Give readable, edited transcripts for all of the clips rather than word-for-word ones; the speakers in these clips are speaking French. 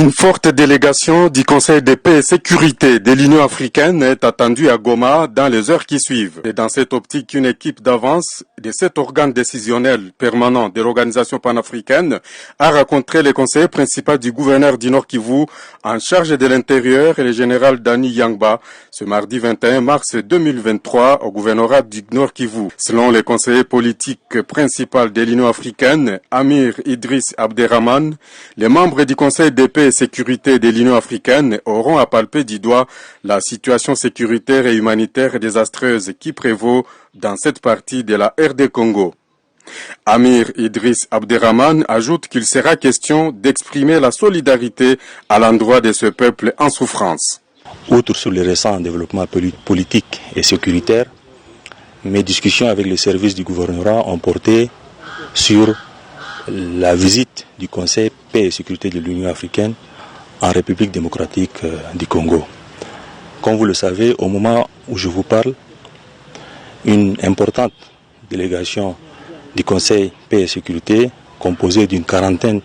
Une forte délégation du Conseil de paix et sécurité de l'Union africaine est attendue à Goma dans les heures qui suivent. Et dans cette optique, une équipe d'avance de 7 organes décisionnels permanents de l'organisation panafricaine a rencontré le conseiller principal du gouverneur du Nord Kivu en charge de l'intérieur et le général Dani Yangba ce mardi 21 mars 2023 au gouvernorat du Nord Kivu. Selon le conseiller politique principal de l'Union africaine, Amir Idriss Abderrahmane, les membres du Conseil de paix et sécurité de l'Union africaine auront à palper du doigt la situation sécuritaire et humanitaire désastreuse qui prévaut dans cette partie de la RD Congo. Amir Idriss Abderrahmane ajoute qu'il sera question d'exprimer la solidarité à l'endroit de ce peuple en souffrance. Outre sur les récents développements politiques et sécuritaires, mes discussions avec les services du gouvernorat ont porté sur la visite du Conseil paix et sécurité de l'Union africaine en République démocratique du Congo. Comme vous le savez, au moment où je vous parle, une importante délégation du Conseil paix et sécurité, composée d'une quarantaine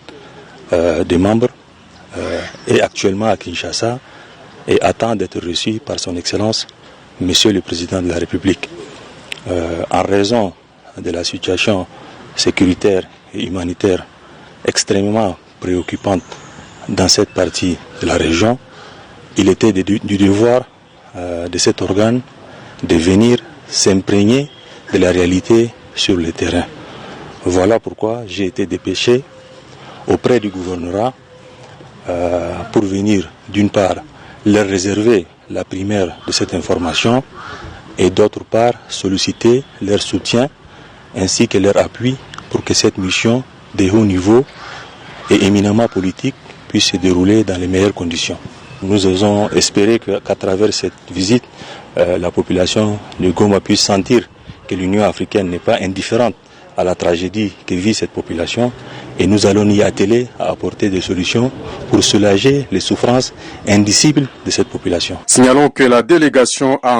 de membres, est actuellement à Kinshasa et attend d'être reçue par son Excellence, Monsieur le Président de la République. En raison de la situation sécuritaire et humanitaire extrêmement préoccupante dans cette partie de la région, il était du devoir de cet organe de venir s'imprégner de la réalité sur le terrain. Voilà pourquoi j'ai été dépêché auprès du gouvernorat pour venir d'une part leur réserver la primaire de cette information et d'autre part solliciter leur soutien ainsi que leur appui pour que cette mission de haut niveau et éminemment politique puisse se dérouler dans les meilleures conditions. Nous osons espérer qu'à travers cette visite, la population de Goma puisse sentir que l'Union africaine n'est pas indifférente à la tragédie que vit cette population et nous allons y atteler à apporter des solutions pour soulager les souffrances indicibles de cette population. Signalons que la délégation a